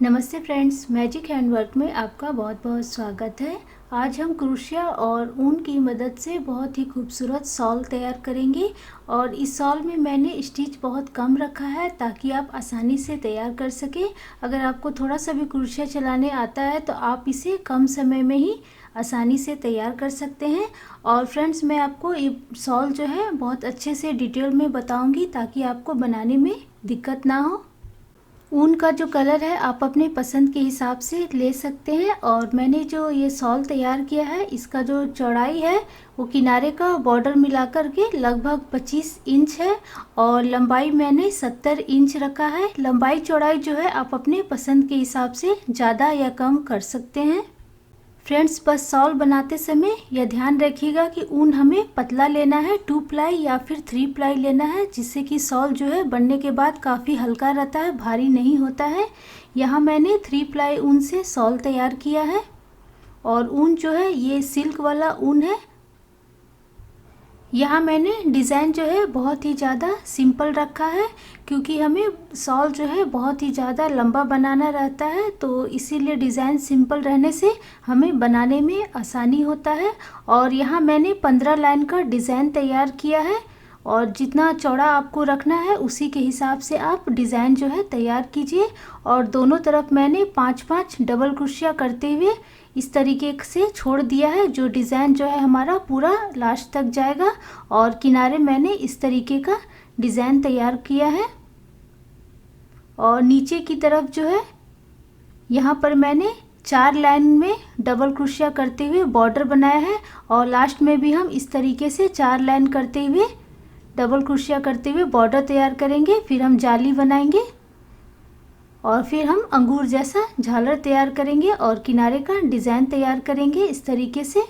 नमस्ते friends, magic handwork में आपका बहुत बहुत स्वागत है। आज हम क्रोशिया और ऊन की मदद से बहुत ही खूबसूरत शॉल तैयार करेंगे। और इस शॉल में मैंने स्टिच बहुत कम रखा है ताकि आप आसानी से तैयार कर सकें। अगर आपको थोड़ा सा भी क्रोशिया चलाने आता है तो आप इसे कम समय में ही आसानी से तैयार कर सकते हैं। और फ्रेंड्स, मैं आपको ये शॉल जो है बहुत अच्छे से डिटेल में बताऊँगी ताकि आपको बनाने में दिक्कत ना हो। ऊन का जो कलर है आप अपने पसंद के हिसाब से ले सकते हैं। और मैंने जो ये शॉल तैयार किया है, इसका जो चौड़ाई है वो किनारे का बॉर्डर मिलाकर के लगभग 25 इंच है और लंबाई मैंने 70 इंच रखा है। लंबाई चौड़ाई जो है आप अपने पसंद के हिसाब से ज़्यादा या कम कर सकते हैं। फ्रेंड्स, बस शॉल बनाते समय यह ध्यान रखिएगा कि ऊन हमें पतला लेना है, 2 प्लाई या फिर 3 प्लाई लेना है, जिससे कि शॉल जो है बनने के बाद काफ़ी हल्का रहता है, भारी नहीं होता है। यहाँ मैंने 3 प्लाई ऊन से शॉल तैयार किया है। और ऊन जो है ये सिल्क वाला ऊन है। यहाँ मैंने डिज़ाइन जो है बहुत ही ज़्यादा सिंपल रखा है, क्योंकि हमें शॉल जो है बहुत ही ज़्यादा लंबा बनाना रहता है, तो इसीलिए डिज़ाइन सिंपल रहने से हमें बनाने में आसानी होता है। और यहाँ मैंने 15 लाइन का डिज़ाइन तैयार किया है और जितना चौड़ा आपको रखना है उसी के हिसाब से आप डिज़ाइन जो है तैयार कीजिए। और दोनों तरफ मैंने 5-5 डबल क्रोशिया करते हुए इस तरीके से छोड़ दिया है, जो डिज़ाइन जो है हमारा पूरा लास्ट तक जाएगा। और किनारे मैंने इस तरीके का डिज़ाइन तैयार किया है। और नीचे की तरफ जो है यहाँ पर मैंने 4 लाइन में डबल क्रोशिया करते हुए बॉर्डर बनाया है। और लास्ट में भी हम इस तरीके से 4 लाइन करते हुए डबल क्रोशिया करते हुए बॉर्डर तैयार करेंगे। फिर हम जाली बनाएंगे और फिर हम अंगूर जैसा झालर तैयार करेंगे और किनारे का डिज़ाइन तैयार करेंगे इस तरीके से।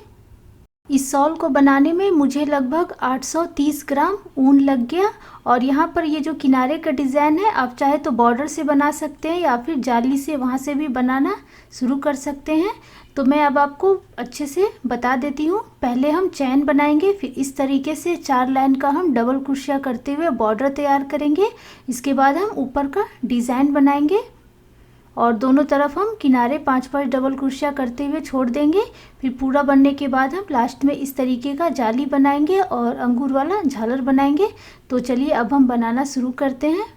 इस शॉल को बनाने में मुझे लगभग 830 ग्राम ऊन लग गया। और यहाँ पर ये जो किनारे का डिज़ाइन है, आप चाहे तो बॉर्डर से बना सकते हैं या फिर जाली से वहाँ से भी बनाना शुरू कर सकते हैं। तो मैं अब आपको अच्छे से बता देती हूँ। पहले हम चैन बनाएंगे, फिर इस तरीके से 4 लाइन का हम डबल क्रोशिया करते हुए बॉर्डर तैयार करेंगे। इसके बाद हम ऊपर का डिज़ाइन बनाएंगे और दोनों तरफ हम किनारे 5-5 डबल क्रोशिया करते हुए छोड़ देंगे। फिर पूरा बनने के बाद हम लास्ट में इस तरीके का जाली बनाएंगे और अंगूर वाला झालर बनाएंगे। तो चलिए अब हम बनाना शुरू करते हैं।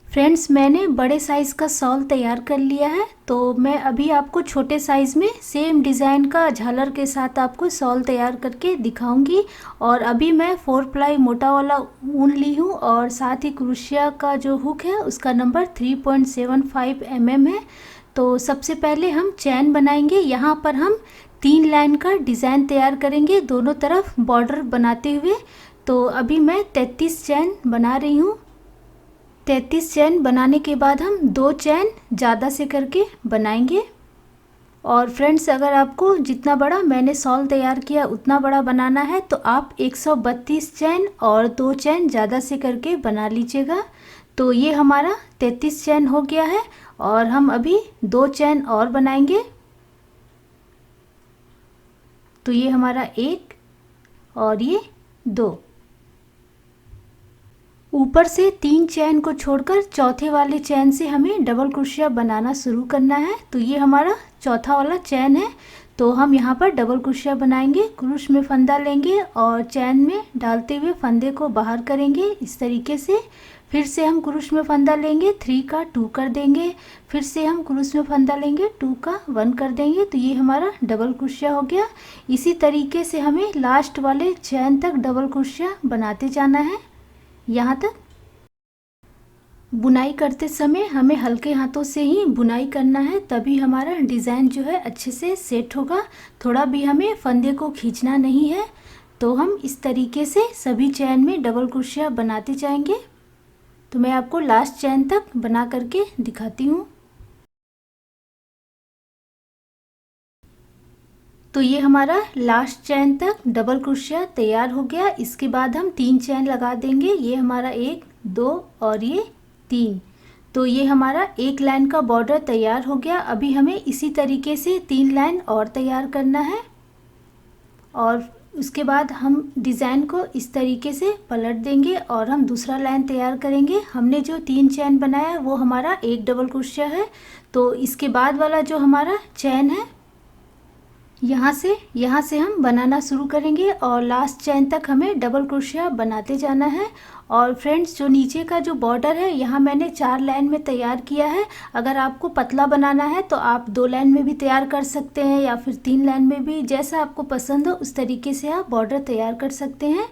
फ्रेंड्स, मैंने बड़े साइज़ का शॉल तैयार कर लिया है, तो मैं अभी आपको छोटे साइज़ में सेम डिज़ाइन का झालर के साथ आपको शॉल तैयार करके दिखाऊंगी। और अभी मैं 4 प्लाई मोटा वाला ऊन ली हूँ और साथ ही क्रोशिया का जो हुक है उसका नंबर 3.75 mm है। तो सबसे पहले हम चैन बनाएंगे। यहाँ पर हम 3 लाइन का डिज़ाइन तैयार करेंगे दोनों तरफ बॉर्डर बनाते हुए। तो अभी मैं 33 चैन बना रही हूँ। 33 चैन बनाने के बाद हम 2 चैन ज़्यादा से करके बनाएंगे। और फ्रेंड्स, अगर आपको जितना बड़ा मैंने शॉल तैयार किया उतना बड़ा बनाना है तो आप 132 चैन और 2 चैन ज़्यादा से करके बना लीजिएगा। तो ये हमारा 33 चैन हो गया है और हम अभी 2 चैन और बनाएंगे। तो ये हमारा 1 और ये 2। ऊपर से 3 चैन को छोड़कर चौथे वाले चैन से हमें डबल क्रोशिया बनाना शुरू करना है। तो ये हमारा चौथा वाला चैन है। तो हम यहाँ पर डबल क्रोशिया बनाएंगे। क्रूश में फंदा लेंगे और चैन में डालते हुए फंदे को बाहर करेंगे इस तरीके से। फिर से हम क्रूश में फंदा लेंगे, 3 का 2 कर देंगे। फिर से हम क्रूश में फंदा लेंगे, 2 का 1 कर देंगे। तो ये हमारा डबल क्रोशिया हो गया। इसी तरीके से हमें लास्ट वाले चैन तक डबल क्रोशिया बनाते जाना है। यहाँ तक बुनाई करते समय हमें हल्के हाथों से ही बुनाई करना है, तभी हमारा डिज़ाइन जो है अच्छे से सेट होगा। थोड़ा भी हमें फंदे को खींचना नहीं है। तो हम इस तरीके से सभी चैन में डबल क्रोशिया बनाते जाएंगे। तो मैं आपको लास्ट चैन तक बना करके दिखाती हूँ। तो ये हमारा लास्ट चैन तक डबल क्रोशिया तैयार हो गया। इसके बाद हम 3 चैन लगा देंगे। ये हमारा 1, 2 और ये 3। तो ये हमारा 1 लाइन का बॉर्डर तैयार हो गया। अभी हमें इसी तरीके से 3 लाइन और तैयार करना है। और उसके बाद हम डिज़ाइन को इस तरीके से पलट देंगे और हम दूसरा लाइन तैयार करेंगे। हमने जो 3 चैन बनाया वो हमारा एक डबल क्रोशिया है। तो इसके बाद वाला जो हमारा चैन है यहाँ से हम बनाना शुरू करेंगे और लास्ट चैन तक हमें डबल क्रोशिया बनाते जाना है। और फ्रेंड्स, जो नीचे का जो बॉर्डर है यहाँ मैंने 4 लाइन में तैयार किया है। अगर आपको पतला बनाना है तो आप 2 लाइन में भी तैयार कर सकते हैं या फिर 3 लाइन में भी, जैसा आपको पसंद हो उस तरीके से आप बॉर्डर तैयार कर सकते हैं।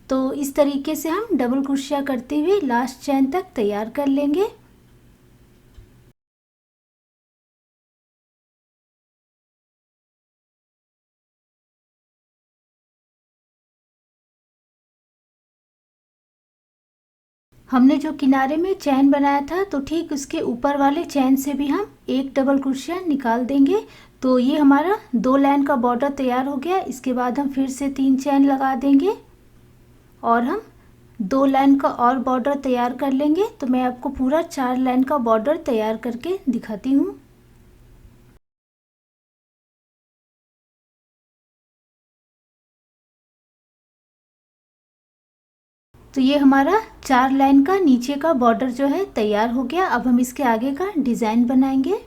तो इस तरीके से हम डबल क्रोशिया करते हुए लास्ट चैन तक तैयार कर लेंगे। हमने जो किनारे में चैन बनाया था तो ठीक उसके ऊपर वाले चैन से भी हम एक डबल क्रोशिया निकाल देंगे। तो ये हमारा 2 लाइन का बॉर्डर तैयार हो गया। इसके बाद हम फिर से 3 चैन लगा देंगे और हम 2 लाइन का और बॉर्डर तैयार कर लेंगे। तो मैं आपको पूरा 4 लाइन का बॉर्डर तैयार करके दिखाती हूँ। तो ये हमारा 4 लाइन का नीचे का बॉर्डर जो है तैयार हो गया। अब हम इसके आगे का डिज़ाइन बनाएंगे।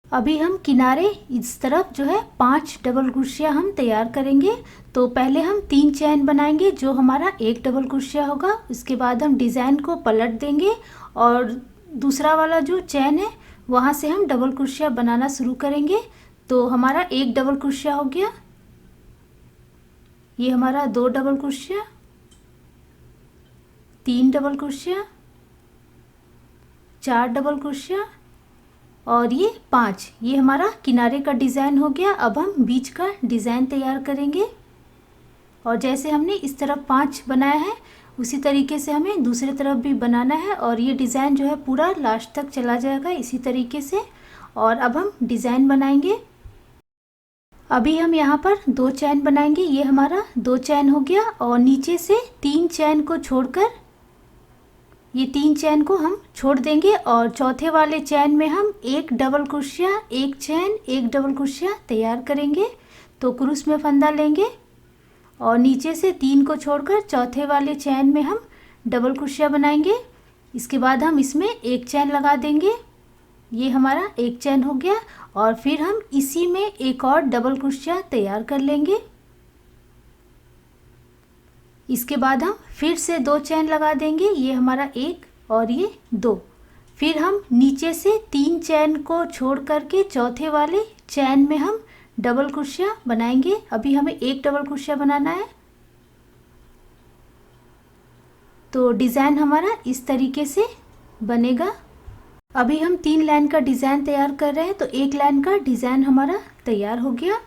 अभी हम किनारे इस तरफ जो है 5 डबल क्रोशिया हम तैयार करेंगे। तो पहले हम 3 चैन बनाएंगे जो हमारा एक डबल क्रोशिया होगा। उसके बाद हम डिज़ाइन को पलट देंगे और दूसरा वाला जो चैन है वहाँ से हम डबल क्रोशिया बनाना शुरू करेंगे। तो हमारा एक डबल क्रोशिया हो गया, ये हमारा 2 double crochet, 3 double crochet, 4 double crochet और ये 5। ये हमारा किनारे का डिज़ाइन हो गया। अब हम बीच का डिज़ाइन तैयार करेंगे और जैसे हमने इस तरफ 5 बनाया है उसी तरीके से हमें दूसरी तरफ भी बनाना है और ये डिज़ाइन जो है पूरा लास्ट तक चला जाएगा इसी तरीके से। और अब हम डिज़ाइन बनाएंगे। अभी हम यहाँ पर 2 चैन बनाएंगे। ये हमारा 2 चैन हो गया और नीचे से 3 चैन को छोड़कर ये 3 चैन को हम छोड़ देंगे और चौथे वाले चैन में हम एक डबल क्रोशिया, एक चैन, एक डबल क्रोशिया तैयार करेंगे। तो क्रूस में फंदा लेंगे और नीचे से 3 को छोड़कर चौथे वाले चैन में हम डबल क्रोशिया बनाएंगे। इसके बाद हम इसमें एक चैन लगा देंगे। ये हमारा एक चैन हो गया और फिर हम इसी में एक और डबल क्रोशिया तैयार कर लेंगे। इसके बाद हम फिर से 2 चैन लगा देंगे। ये हमारा 1 और ये 2। फिर हम नीचे से 3 चैन को छोड़ करके चौथे वाले चैन में हम डबल क्रोशिया बनाएंगे। अभी हमें एक डबल क्रोशिया बनाना है। तो डिज़ाइन हमारा इस तरीके से बनेगा। अभी हम 3 लाइन का डिज़ाइन तैयार कर रहे हैं। तो 1 लाइन का डिज़ाइन हमारा तैयार हो गया।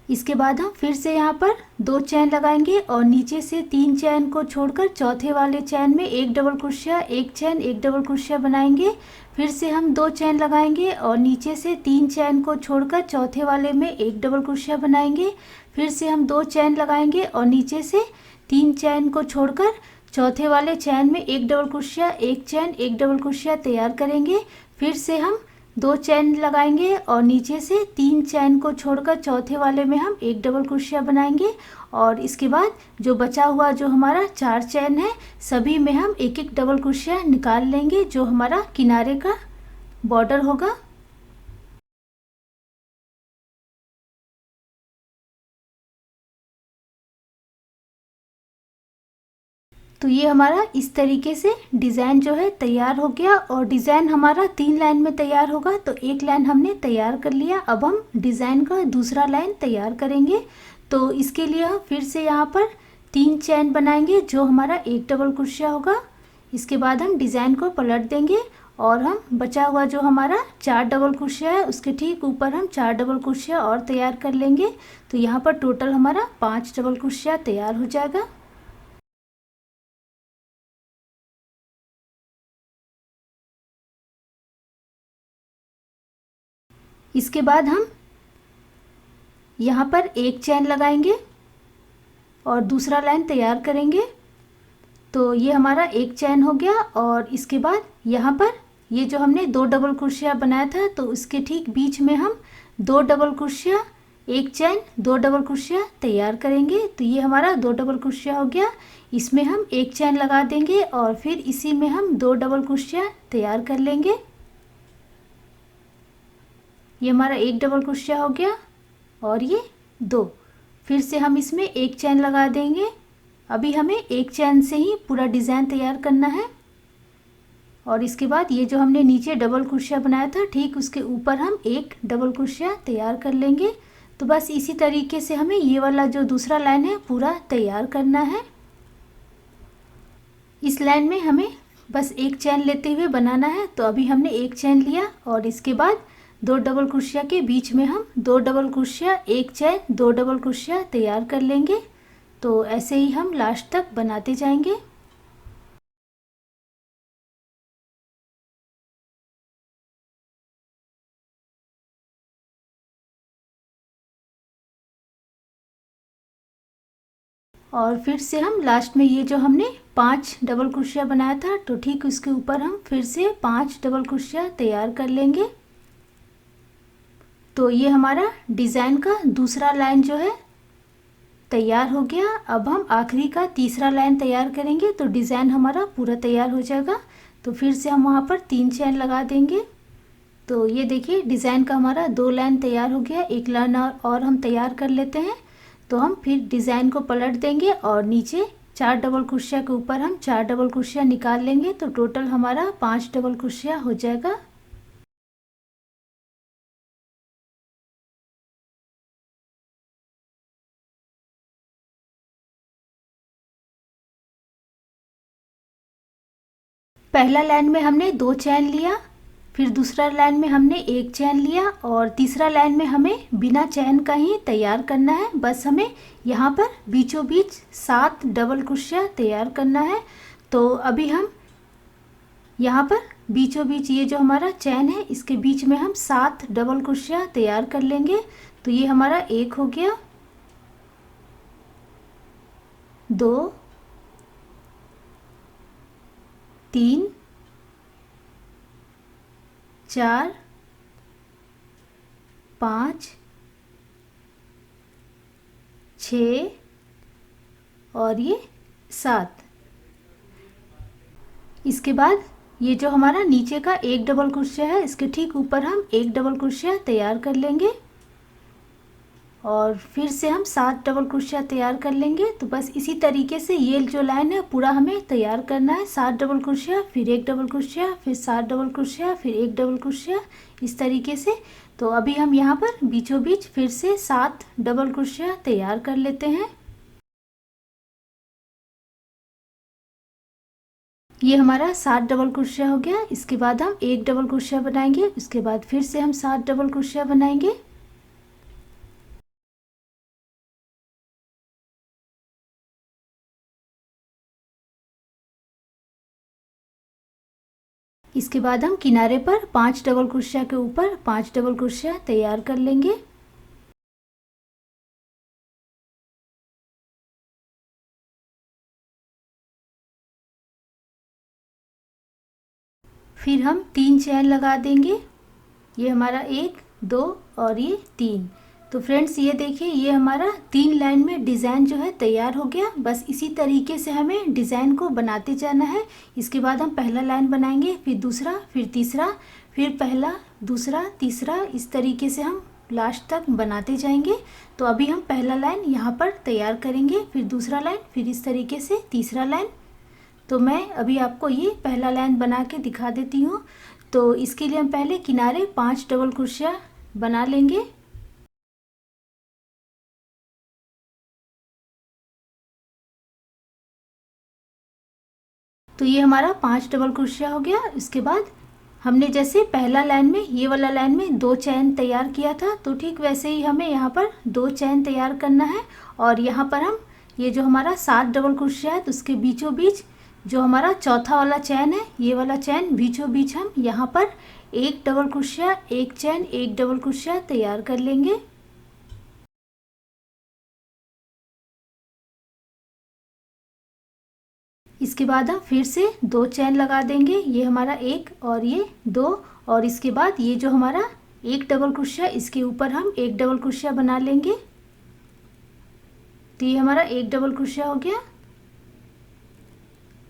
इसके बाद हम फिर से यहाँ पर 2 चैन लगाएंगे और नीचे से 3 चैन को छोड़कर चौथे वाले चैन में एक डबल क्रोशिया, एक चैन, एक डबल क्रोशिया बनाएंगे। फिर से हम 2 चैन लगाएंगे और नीचे से 3 चैन को छोड़कर चौथे वाले में एक डबल क्रोशिया बनाएंगे। फिर से हम 2 चैन लगाएंगे और नीचे से 3 चैन को छोड़कर चौथे वाले चैन में एक डबल क्रोशिया, एक चैन, एक डबल क्रोशिया तैयार करेंगे। फिर से हम 2 चैन लगाएंगे और नीचे से 3 चैन को छोड़कर चौथे वाले में हम एक डबल क्रोशिया बनाएंगे। और इसके बाद जो बचा हुआ जो हमारा 4 चैन है सभी में हम एक एक डबल क्रोशिया निकाल लेंगे जो हमारा किनारे का बॉर्डर होगा। तो ये हमारा इस तरीके से डिज़ाइन जो है तैयार हो गया और डिज़ाइन हमारा 3 लाइन में तैयार होगा। तो 1 लाइन हमने तैयार कर लिया। अब हम डिज़ाइन का दूसरा लाइन तैयार करेंगे। तो इसके लिए हम फिर से यहाँ पर 3 चैन बनाएंगे जो हमारा एक डबल क्रोशिया होगा। इसके बाद हम डिज़ाइन को पलट देंगे और हम बचा हुआ जो हमारा 4 डबल क्रोशिया है उसके ठीक ऊपर हम 4 डबल क्रोशिया और तैयार कर लेंगे। तो यहाँ पर टोटल हमारा 5 डबल क्रोशिया तैयार हो जाएगा। इसके बाद हम यहाँ पर एक चैन लगाएंगे और दूसरा लाइन तैयार करेंगे। तो ये हमारा एक चैन हो गया और इसके बाद यहाँ पर ये जो हमने 2 डबल क्रोशिया बनाया था तो उसके ठीक बीच में हम 2 डबल क्रोशिया एक चैन दो डबल क्रोशिया तैयार करेंगे। तो ये हमारा दो डबल क्रोशिया हो गया, इसमें हम एक चैन लगा देंगे और फिर इसी में हम दो डबल क्रोशिया तैयार कर लेंगे। ये हमारा एक डबल क्रोशिया हो गया और ये दो, फिर से हम इसमें एक चैन लगा देंगे। अभी हमें एक चैन से ही पूरा डिज़ाइन तैयार करना है। और इसके बाद ये जो हमने नीचे डबल क्रोशिया बनाया था, ठीक उसके ऊपर हम एक डबल क्रोशिया तैयार कर लेंगे। तो बस इसी तरीके से हमें ये वाला जो दूसरा लाइन है पूरा तैयार करना है। इस लाइन में हमें बस एक चैन लेते हुए बनाना है। तो अभी हमने एक चैन लिया और इसके बाद दो डबल क्रोशिया के बीच में हम दो डबल क्रोशिया, एक चैन, दो डबल क्रोशिया तैयार कर लेंगे। तो ऐसे ही हम लास्ट तक बनाते जाएंगे। और फिर से हम लास्ट में ये जो हमने 5 डबल क्रोशिया बनाया था, तो ठीक उसके ऊपर हम फिर से 5 डबल क्रोशिया तैयार कर लेंगे। तो ये हमारा डिज़ाइन का दूसरा लाइन जो है तैयार हो गया। अब हम आखिरी का तीसरा लाइन तैयार करेंगे तो डिज़ाइन हमारा पूरा तैयार हो जाएगा। तो फिर से हम वहाँ पर 3 चैन लगा देंगे। तो ये देखिए डिज़ाइन का हमारा 2 लाइन तैयार हो गया। एक लाइन और हम तैयार कर लेते हैं। तो हम फिर डिज़ाइन को पलट देंगे और नीचे 4 डबल क्रोशिया के ऊपर हम 4 डबल क्रोशिया निकाल लेंगे। तो टोटल हमारा 5 डबल क्रोशिया हो जाएगा। पहला लाइन में हमने 2 चैन लिया, फिर दूसरा लाइन में हमने एक चैन लिया और तीसरा लाइन में हमें बिना चैन का ही तैयार करना है। बस हमें यहाँ पर बीचों बीच 7 डबल क्रोशिया तैयार करना है। तो अभी हम यहाँ पर बीचों बीच ये जो हमारा चैन है इसके बीच में हम 7 डबल क्रोशिया तैयार कर लेंगे। तो ये हमारा एक हो गया, 2, 3, 4, 5, 6 और ये 7। इसके बाद ये जो हमारा नीचे का एक डबल क्रोशिया है इसके ठीक ऊपर हम एक डबल क्रोशिया तैयार कर लेंगे और फिर से हम 7 डबल क्रोशिया तैयार कर लेंगे। तो बस इसी तरीके से ये जो लाइन है पूरा हमें तैयार करना है। 7 डबल क्रोशिया, फिर एक डबल क्रोशिया, फिर 7 डबल क्रोशिया, फिर एक डबल क्रोशिया, इस तरीके से। तो अभी हम यहाँ पर बीचों बीच फिर से 7 डबल क्रोशिया तैयार कर लेते हैं। ये हमारा 7 डबल क्रोशिया हो गया। इसके बाद हम एक डबल क्रोशिया बनाएंगे, उसके बाद फिर से हम 7 डबल क्रोशिया बनाएंगे। इसके बाद हम किनारे पर 5 डबल क्रोशिया के ऊपर 5 डबल क्रोशिया तैयार कर लेंगे। फिर हम 3 चैन लगा देंगे। ये हमारा 1, 2 और ये 3। तो फ्रेंड्स ये देखिए ये हमारा 3 लाइन में डिज़ाइन जो है तैयार हो गया। बस इसी तरीके से हमें डिज़ाइन को बनाते जाना है। इसके बाद हम पहला लाइन बनाएंगे, फिर दूसरा, फिर तीसरा, फिर पहला, दूसरा, तीसरा, इस तरीके से हम लास्ट तक बनाते जाएंगे। तो अभी हम पहला लाइन यहाँ पर तैयार करेंगे, फिर दूसरा लाइन, फिर इस तरीके से तीसरा लाइन। तो मैं अभी आपको ये पहला लाइन बना के दिखा देती हूँ। तो इसके लिए हम पहले किनारे 5 डबल क्रोशिया बना लेंगे। तो ये हमारा 5 डबल क्रोशिया हो गया। इसके बाद हमने जैसे पहला लाइन में ये वाला लाइन में 2 चैन तैयार किया था, तो ठीक वैसे ही हमें यहाँ पर 2 चैन तैयार करना है। और यहाँ पर हम ये जो हमारा 7 डबल क्रोशिया है तो उसके बीचों बीच जो हमारा चौथा वाला चैन है, ये वाला चैन बीचों बीच हम यहाँ पर एक डबल क्रोशिया, एक चैन, एक डबल क्रोशिया तैयार कर लेंगे। इसके बाद हम फिर से 2 चैन लगा देंगे। ये हमारा 1 और ये 2, और इसके बाद ये जो हमारा एक डबल क्रोशिया, इसके ऊपर हम एक डबल क्रोशिया बना लेंगे। तो ये हमारा एक डबल क्रोशिया हो गया।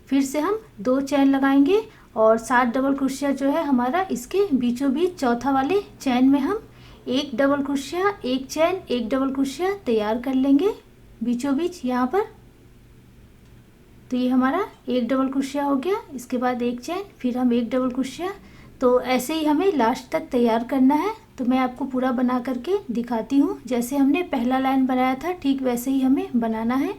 फिर से हम 2 चैन लगाएंगे और 7 डबल क्रोशिया जो है हमारा इसके बीचों बीच चौथा वाले चैन में हम एक डबल क्रोशिया, एक चैन, एक डबल क्रोशिया तैयार कर लेंगे बीचों बीच यहाँ पर। तो ये हमारा एक डबल क्रोशिया हो गया, इसके बाद एक चैन, फिर हम एक डबल क्रोशिया। तो ऐसे ही हमें लास्ट तक तैयार करना है। तो मैं आपको पूरा बना करके दिखाती हूँ। जैसे हमने पहला लाइन बनाया था ठीक वैसे ही हमें बनाना है।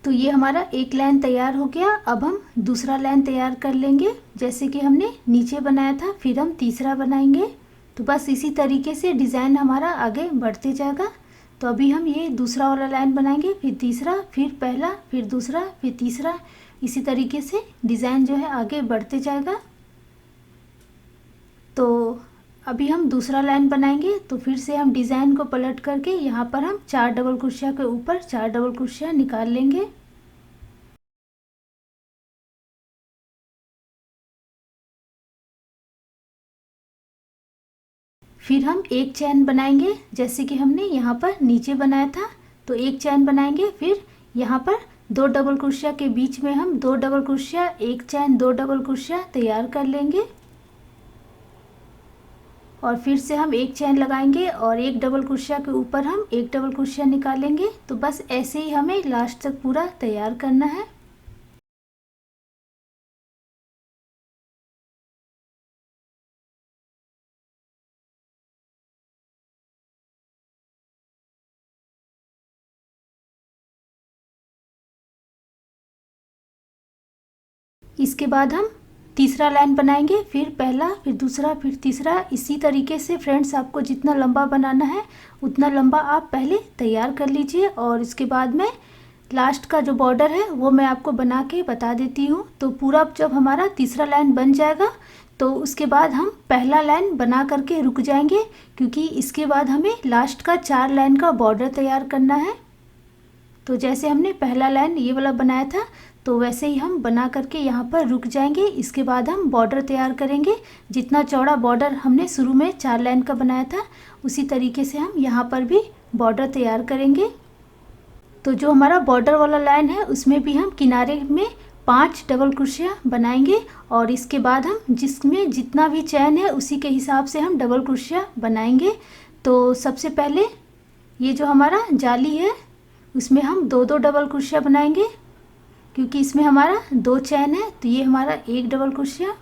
तो ये हमारा एक लाइन तैयार हो गया। अब हम दूसरा लाइन तैयार कर लेंगे। जैसे कि हमने नीचे बनाया था फिर हम तीसरा बनाएंगे। तो बस इसी तरीके से डिज़ाइन हमारा आगे बढ़ते जाएगा। तो अभी हम ये दूसरा वाला लाइन बनाएंगे, फिर तीसरा, फिर पहला, फिर दूसरा, फिर तीसरा। इसी तरीके से डिज़ाइन जो है आगे बढ़ते जाएगा। तो अभी हम दूसरा लाइन बनाएंगे। तो फिर से हम डिज़ाइन को पलट करके यहाँ पर हम 4 डबल क्रोशिया के ऊपर 4 डबल क्रोशिया निकाल लेंगे। फिर हम एक चैन बनाएंगे जैसे कि हमने यहाँ पर नीचे बनाया था। तो एक चैन बनाएंगे, फिर यहाँ पर 2 डबल क्रोशिया के बीच में हम 2 डबल क्रोशिया, एक चैन, 2 डबल क्रोशिया तैयार कर लेंगे। और फिर से हम एक चैन लगाएंगे और एक डबल क्रोशिया के ऊपर हम एक डबल क्रोशिया निकालेंगे। तो बस ऐसे ही हमें लास्ट तक पूरा तैयार करना है। इसके बाद हम तीसरा लाइन बनाएंगे, फिर पहला, फिर दूसरा, फिर तीसरा। इसी तरीके से फ्रेंड्स आपको जितना लंबा बनाना है उतना लंबा आप पहले तैयार कर लीजिए। और इसके बाद में लास्ट का जो बॉर्डर है वो मैं आपको बना के बता देती हूँ। तो पूरा जब हमारा तीसरा लाइन बन जाएगा तो उसके बाद हम पहला लाइन बना करके रुक जाएंगे, क्योंकि इसके बाद हमें लास्ट का 4 लाइन का बॉर्डर तैयार करना है। तो जैसे हमने पहला लाइन ये वाला बनाया था तो वैसे ही हम बना करके यहाँ पर रुक जाएंगे। इसके बाद हम बॉर्डर तैयार करेंगे। जितना चौड़ा बॉर्डर हमने शुरू में 4 लाइन का बनाया था उसी तरीके से हम यहाँ पर भी बॉर्डर तैयार करेंगे। तो जो हमारा बॉर्डर वाला लाइन है उसमें भी हम किनारे में 5 डबल क्रोशिया बनाएंगे। और इसके बाद हम जिसमें जितना भी चैन है उसी के हिसाब से हम डबल क्रोशिया बनाएंगे। तो सबसे पहले ये जो हमारा जाली है उसमें हम 2-2 डबल क्रोशिया बनाएंगे, क्योंकि इसमें हमारा 2 चैन है। तो ये हमारा एक डबल क्रोशिया,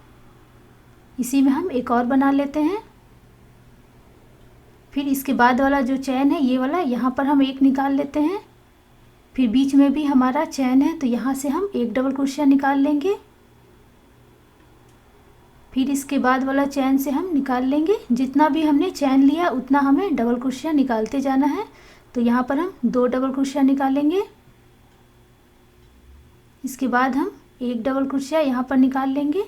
इसी में हम एक और बना लेते हैं। फिर इसके बाद वाला जो चैन है ये वाला, यहाँ पर हम एक निकाल लेते हैं। फिर बीच में भी हमारा चैन है तो यहाँ से हम एक डबल क्रोशिया निकाल लेंगे। फिर इसके बाद वाला चैन से हम निकाल लेंगे। जितना भी हमने चैन लिया उतना हमें डबल क्रोशिया निकालते जाना है। तो यहाँ पर हम 2 डबल क्रोशिया निकालेंगे। इसके बाद हम एक डबल क्रोशिया यहाँ पर निकाल लेंगे।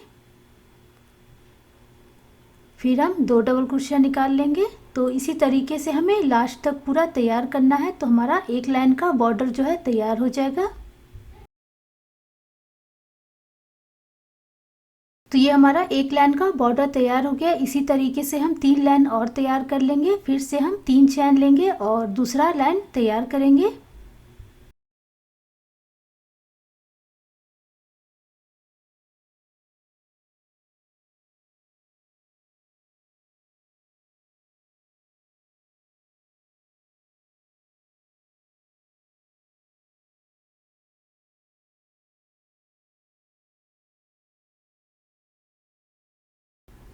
फिर हम 2 डबल क्रोशिया निकाल लेंगे। तो इसी तरीके से हमें लास्ट तक पूरा तैयार करना है। तो हमारा एक लाइन का बॉर्डर जो है तैयार हो जाएगा। तो ये हमारा एक लाइन का बॉर्डर तैयार हो गया। इसी तरीके से हम 3 लाइन और तैयार कर लेंगे। फिर से हम 3 चैन लेंगे और दूसरा लाइन तैयार करेंगे।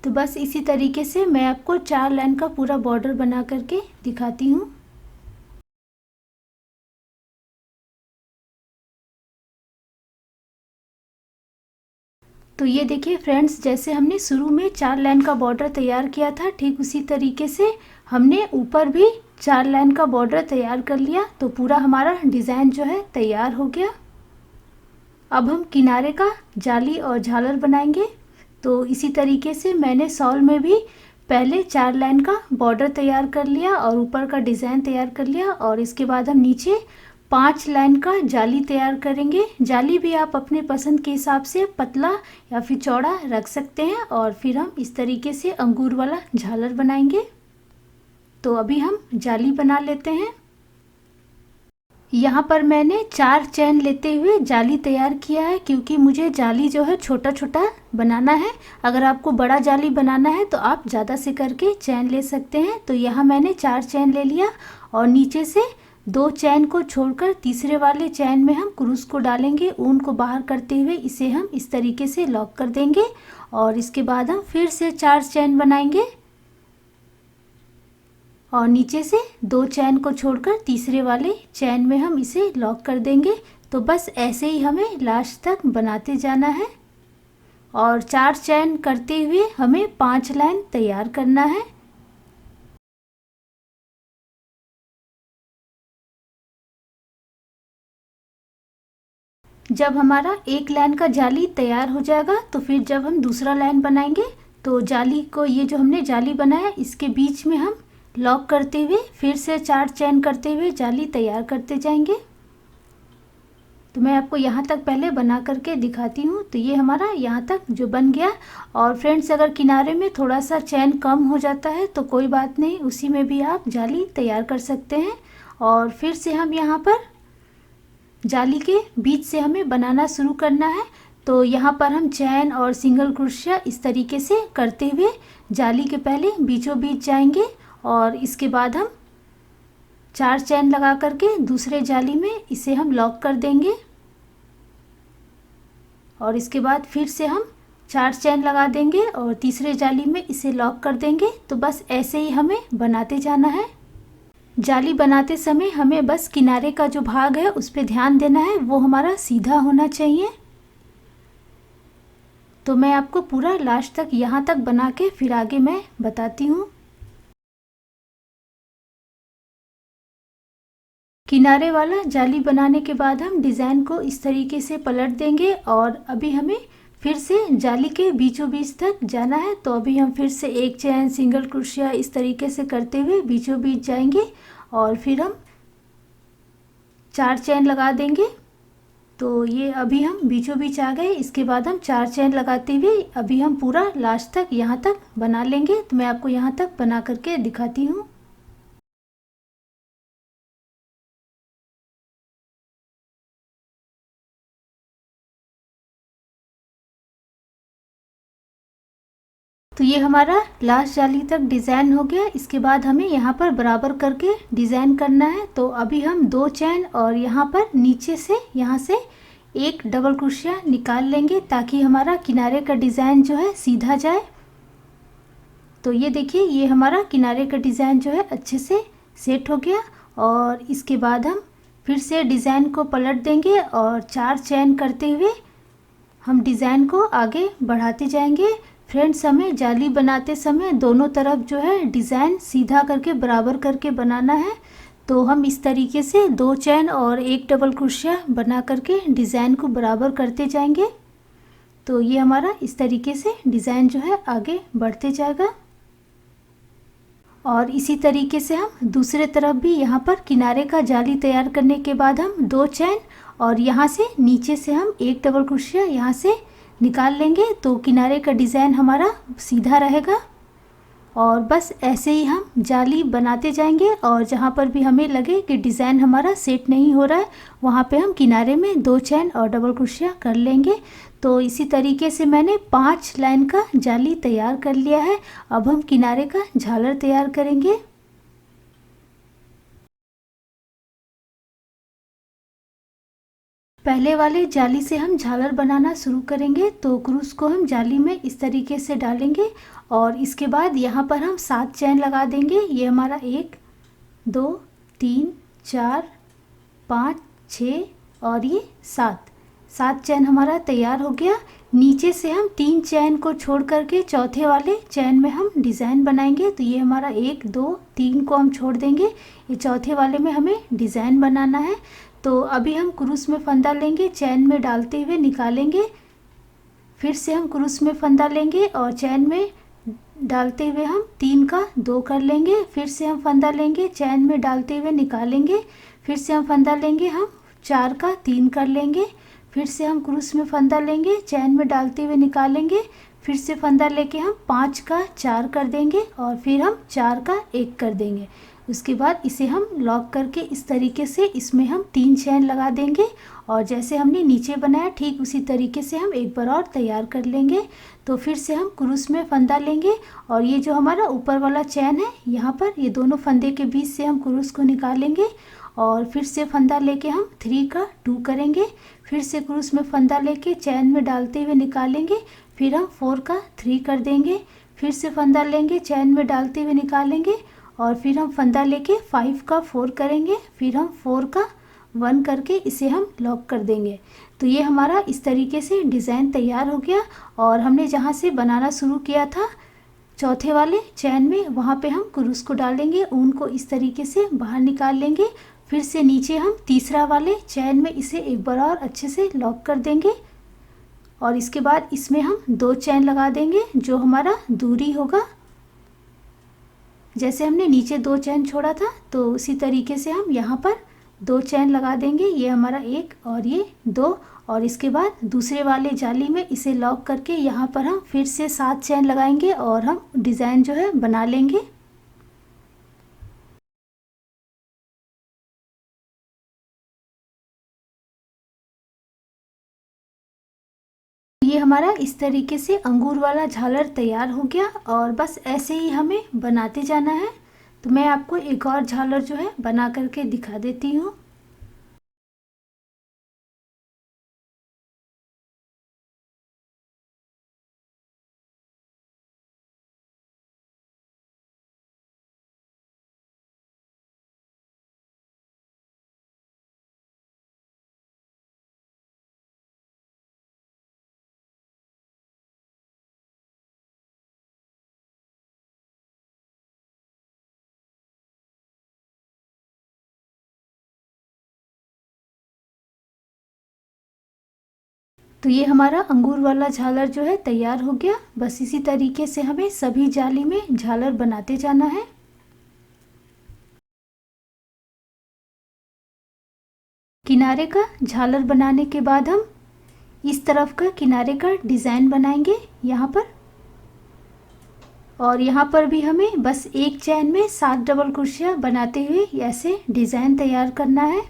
तो बस इसी तरीके से मैं आपको 4 लाइन का पूरा बॉर्डर बना करके दिखाती हूँ। तो ये देखिए फ्रेंड्स, जैसे हमने शुरू में 4 लाइन का बॉर्डर तैयार किया था ठीक उसी तरीके से हमने ऊपर भी 4 लाइन का बॉर्डर तैयार कर लिया, तो पूरा हमारा डिज़ाइन जो है तैयार हो गया। अब हम किनारे का जाली और झालर बनाएंगे। तो इसी तरीके से मैंने शॉल में भी पहले 4 लाइन का बॉर्डर तैयार कर लिया और ऊपर का डिज़ाइन तैयार कर लिया, और इसके बाद हम नीचे 5 लाइन का जाली तैयार करेंगे। जाली भी आप अपने पसंद के हिसाब से पतला या फिर चौड़ा रख सकते हैं, और फिर हम इस तरीके से अंगूर वाला झालर बनाएंगे। तो अभी हम जाली बना लेते हैं। यहाँ पर मैंने 4 चैन लेते हुए जाली तैयार किया है, क्योंकि मुझे जाली जो है छोटा छोटा बनाना है। अगर आपको बड़ा जाली बनाना है तो आप ज़्यादा से करके चैन ले सकते हैं। तो यहाँ मैंने 4 चैन ले लिया, और नीचे से 2 चैन को छोड़कर तीसरे वाले चैन में हम क्रूस को डालेंगे। ऊन को बाहर करते हुए इसे हम इस तरीके से लॉक कर देंगे, और इसके बाद हम फिर से 4 चैन बनाएंगे, और नीचे से 2 चैन को छोड़कर तीसरे वाले चैन में हम इसे लॉक कर देंगे। तो बस ऐसे ही हमें लास्ट तक बनाते जाना है, और 4 चैन करते हुए हमें 5 लाइन तैयार करना है। जब हमारा एक लाइन का जाली तैयार हो जाएगा, तो फिर जब हम दूसरा लाइन बनाएंगे तो जाली को, ये जो हमने जाली बनाया इसके बीच में हम लॉक करते हुए फिर से 4 चैन करते हुए जाली तैयार करते जाएंगे। तो मैं आपको यहाँ तक पहले बना करके दिखाती हूँ। तो ये हमारा यहाँ तक जो बन गया। और फ्रेंड्स, अगर किनारे में थोड़ा सा चैन कम हो जाता है तो कोई बात नहीं, उसी में भी आप जाली तैयार कर सकते हैं। और फिर से हम यहाँ पर जाली के बीच से हमें बनाना शुरू करना है। तो यहाँ पर हम चैन और सिंगल क्रोशिया इस तरीके से करते हुए जाली के पहले बीचों बीच जाएंगे, और इसके बाद हम 4 चैन लगा करके दूसरे जाली में इसे हम लॉक कर देंगे, और इसके बाद फिर से हम 4 चैन लगा देंगे और तीसरे जाली में इसे लॉक कर देंगे। तो बस ऐसे ही हमें बनाते जाना है। जाली बनाते समय हमें बस किनारे का जो भाग है उस पर ध्यान देना है, वो हमारा सीधा होना चाहिए। तो मैं आपको पूरा लास्ट तक यहाँ तक बना के फिर आगे मैं बताती हूँ। किनारे वाला जाली बनाने के बाद हम डिज़ाइन को इस तरीके से पलट देंगे, और अभी हमें फिर से जाली के बीचों बीच तक जाना है। तो अभी हम फिर से 1 चैन सिंगल क्रोशिया इस तरीके से करते हुए बीचों बीच जाएंगे, और फिर हम 4 चैन लगा देंगे। तो ये अभी हम बीचों बीच आ गए। इसके बाद हम 4 चैन लगाते हुए अभी हम पूरा लास्ट तक यहाँ तक बना लेंगे। तो मैं आपको यहाँ तक बना करके दिखाती हूँ। तो ये हमारा लास्ट जाली तक डिज़ाइन हो गया। इसके बाद हमें यहाँ पर बराबर करके डिज़ाइन करना है। तो अभी हम 2 चैन और यहाँ पर नीचे से यहाँ से 1 डबल क्रोशिया निकाल लेंगे, ताकि हमारा किनारे का डिज़ाइन जो है सीधा जाए। तो ये देखिए, ये हमारा किनारे का डिज़ाइन जो है अच्छे से सेट हो गया। और इसके बाद हम फिर से डिज़ाइन को पलट देंगे, और 4 चैन करते हुए हम डिज़ाइन को आगे बढ़ाते जाएंगे। फ्रेंड्स, हमें जाली बनाते समय दोनों तरफ जो है डिज़ाइन सीधा करके बराबर करके बनाना है। तो हम इस तरीके से 2 चैन और 1 डबल क्रोशिया बना करके डिज़ाइन को बराबर करते जाएंगे। तो ये हमारा इस तरीके से डिज़ाइन जो है आगे बढ़ते जाएगा। और इसी तरीके से हम दूसरे तरफ भी यहाँ पर किनारे का जाली तैयार करने के बाद हम 2 चैन और यहाँ से नीचे से हम 1 डबल क्रोशिया यहाँ से निकाल लेंगे। तो किनारे का डिज़ाइन हमारा सीधा रहेगा, और बस ऐसे ही हम जाली बनाते जाएंगे। और जहाँ पर भी हमें लगे कि डिज़ाइन हमारा सेट नहीं हो रहा है, वहाँ पे हम किनारे में 2 चैन और डबल क्रोशिया कर लेंगे। तो इसी तरीके से मैंने 5 लाइन का जाली तैयार कर लिया है। अब हम किनारे का झालर तैयार करेंगे। पहले वाले जाली से हम झालर बनाना शुरू करेंगे। तो क्रूस को हम जाली में इस तरीके से डालेंगे, और इसके बाद यहाँ पर हम 7 चैन लगा देंगे। ये हमारा 1 2 3 4 5 6 और ये 7 7 चैन हमारा तैयार हो गया। नीचे से हम 3 चैन को छोड़ करके चौथे वाले चैन में हम डिज़ाइन बनाएंगे। तो ये हमारा 1 2 3 को हम छोड़ देंगे, ये चौथे वाले में हमें डिज़ाइन बनाना है। तो अभी हम क्रूस में फंदा लेंगे, चैन में डालते हुए निकालेंगे, फिर से हम क्रूस में फंदा लेंगे और चैन में डालते हुए हम 3 का 2 कर लेंगे, फिर से हम फंदा लेंगे, चैन में डालते हुए निकालेंगे, फिर से हम फंदा लेंगे, हम 4 का 3 कर लेंगे, फिर से हम क्रूस में फंदा लेंगे, चैन में डालते हुए निकालेंगे, फिर से फंदा लेके हम 5 का 4 कर देंगे और फिर हम 4 का 1 कर देंगे। उसके बाद इसे हम लॉक करके इस तरीके से इसमें हम 3 चैन लगा देंगे और जैसे हमने नीचे बनाया ठीक उसी तरीके से हम एक बार और तैयार कर लेंगे। तो फिर से हम क्रूस में फंदा लेंगे और ये जो हमारा ऊपर वाला चैन है यहाँ पर, ये दोनों फंदे के बीच से हम क्रूस को निकालेंगे और फिर से फंदा लेके हम 3 का 2 करेंगे, फिर से क्रूस में फंदा लेके चैन में डालते हुए निकालेंगे, फिर हम 4 का 3 कर देंगे, फिर से फंदा लेंगे, चैन में डालते हुए निकालेंगे और फिर हम फंदा लेके 5 का 4 करेंगे, फिर हम 4 का 1 करके इसे हम लॉक कर देंगे। तो ये हमारा इस तरीके से डिज़ाइन तैयार हो गया और हमने जहाँ से बनाना शुरू किया था चौथे वाले चैन में, वहाँ पे हम क्रूस को डालेंगे, ऊन को इस तरीके से बाहर निकाल लेंगे, फिर से नीचे हम तीसरा वाले चैन में इसे एक बार और अच्छे से लॉक कर देंगे और इसके बाद इसमें हम 2 चैन लगा देंगे जो हमारा दूरी होगा। जैसे हमने नीचे 2 चैन छोड़ा था तो उसी तरीके से हम यहाँ पर 2 चैन लगा देंगे, ये हमारा 1 और ये 2, और इसके बाद दूसरे वाले जाली में इसे लॉक करके यहाँ पर हम फिर से 7 चैन लगाएंगे और हम डिज़ाइन जो है बना लेंगे। ये हमारा इस तरीके से अंगूर वाला झालर तैयार हो गया और बस ऐसे ही हमें बनाते जाना है। तो मैं आपको एक और झालर जो है बना करके दिखा देती हूँ। तो ये हमारा अंगूर वाला झालर जो है तैयार हो गया। बस इसी तरीके से हमें सभी जाली में झालर बनाते जाना है। किनारे का झालर बनाने के बाद हम इस तरफ का किनारे का डिज़ाइन बनाएंगे यहाँ पर, और यहाँ पर भी हमें बस एक चैन में 7 डबल क्रोशिया बनाते हुए ऐसे डिज़ाइन तैयार करना है।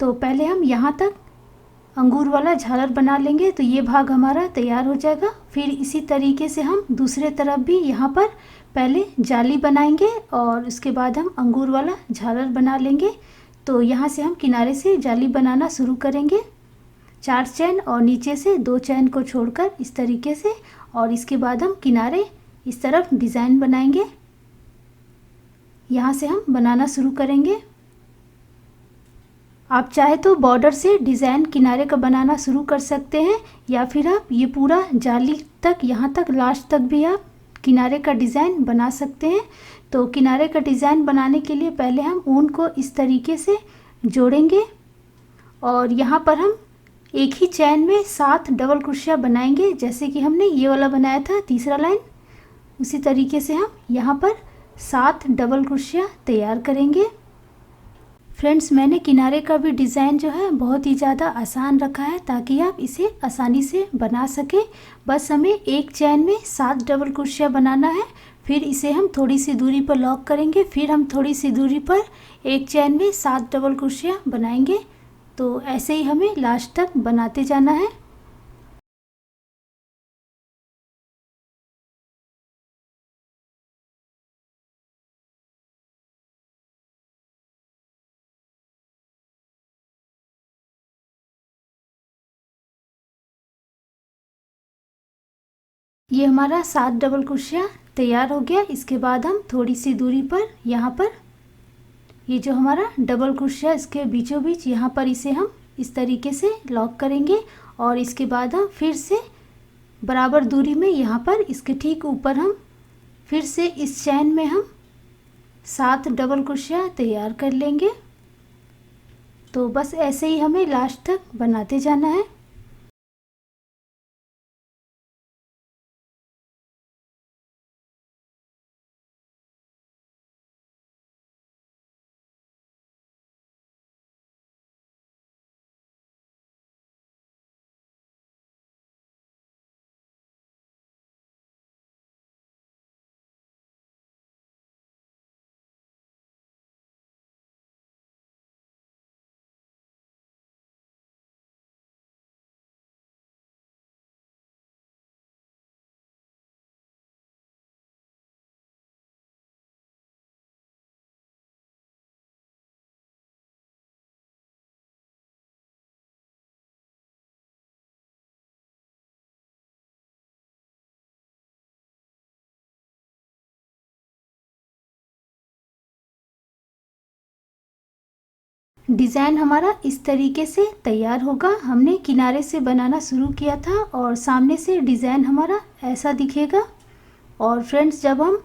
तो पहले हम यहाँ तक अंगूर वाला झालर बना लेंगे तो ये भाग हमारा तैयार हो जाएगा। फिर इसी तरीके से हम दूसरे तरफ भी यहाँ पर पहले जाली बनाएंगे और उसके बाद हम अंगूर वाला झालर बना लेंगे। तो यहाँ से हम किनारे से जाली बनाना शुरू करेंगे, 4 चैन और नीचे से 2 चैन को छोड़कर इस तरीके से, और इसके बाद हम किनारे इस तरफ डिज़ाइन बनाएंगे। यहाँ से हम बनाना शुरू करेंगे। आप चाहे तो बॉर्डर से डिज़ाइन किनारे का बनाना शुरू कर सकते हैं या फिर आप ये पूरा जाली तक यहाँ तक लास्ट तक भी आप किनारे का डिज़ाइन बना सकते हैं। तो किनारे का डिज़ाइन बनाने के लिए पहले हम ऊन को इस तरीके से जोड़ेंगे और यहाँ पर हम एक ही चैन में 7 डबल क्रोशिया बनाएंगे, जैसे कि हमने ये वाला बनाया था तीसरा लाइन, उसी तरीके से हम यहाँ पर 7 डबल क्रोशिया तैयार करेंगे। फ्रेंड्स, मैंने किनारे का भी डिज़ाइन जो है बहुत ही ज़्यादा आसान रखा है ताकि आप इसे आसानी से बना सकें। बस हमें एक चैन में 7 डबल क्रोशिया बनाना है, फिर इसे हम थोड़ी सी दूरी पर लॉक करेंगे, फिर हम थोड़ी सी दूरी पर एक चैन में 7 डबल क्रोशिया बनाएंगे। तो ऐसे ही हमें लास्ट तक बनाते जाना है। ये हमारा 7 डबल क्रोशिया तैयार हो गया। इसके बाद हम थोड़ी सी दूरी पर यहाँ पर ये जो हमारा डबल क्रोशिया इसके बीचों बीच यहाँ पर इसे हम इस तरीके से लॉक करेंगे और इसके बाद हम फिर से बराबर दूरी में यहाँ पर इसके ठीक ऊपर हम फिर से इस चैन में हम 7 डबल क्रोशिया तैयार कर लेंगे। तो बस ऐसे ही हमें लास्ट तक बनाते जाना है। डिज़ाइन हमारा इस तरीके से तैयार होगा। हमने किनारे से बनाना शुरू किया था और सामने से डिज़ाइन हमारा ऐसा दिखेगा। और फ्रेंड्स, जब हम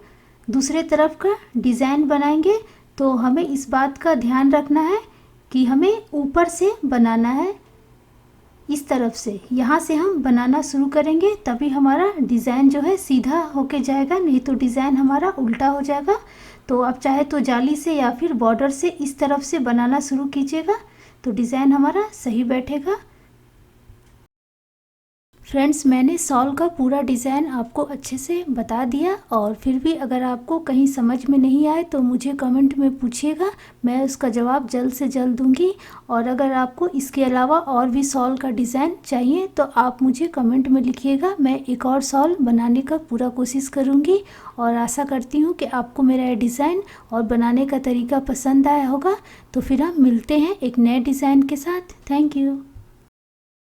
दूसरे तरफ का डिज़ाइन बनाएंगे तो हमें इस बात का ध्यान रखना है कि हमें ऊपर से बनाना है, इस तरफ से यहाँ से हम बनाना शुरू करेंगे, तभी हमारा डिज़ाइन जो है सीधा होके जाएगा, नहीं तो डिज़ाइन हमारा उल्टा हो जाएगा। तो आप चाहे तो जाली से या फिर बॉर्डर से इस तरफ से बनाना शुरू कीजिएगा, तो डिज़ाइन हमारा सही बैठेगा। फ्रेंड्स, मैंने शॉल का पूरा डिज़ाइन आपको अच्छे से बता दिया, और फिर भी अगर आपको कहीं समझ में नहीं आए तो मुझे कमेंट में पूछिएगा, मैं उसका जवाब जल्द से जल्द दूंगी। और अगर आपको इसके अलावा और भी शॉल का डिज़ाइन चाहिए तो आप मुझे कमेंट में लिखिएगा, मैं एक और शॉल बनाने का पूरा कोशिश करूँगी। और आशा करती हूँ कि आपको मेरा ये डिज़ाइन और बनाने का तरीका पसंद आया होगा। तो फिर हम मिलते हैं एक नए डिज़ाइन के साथ। Thank you.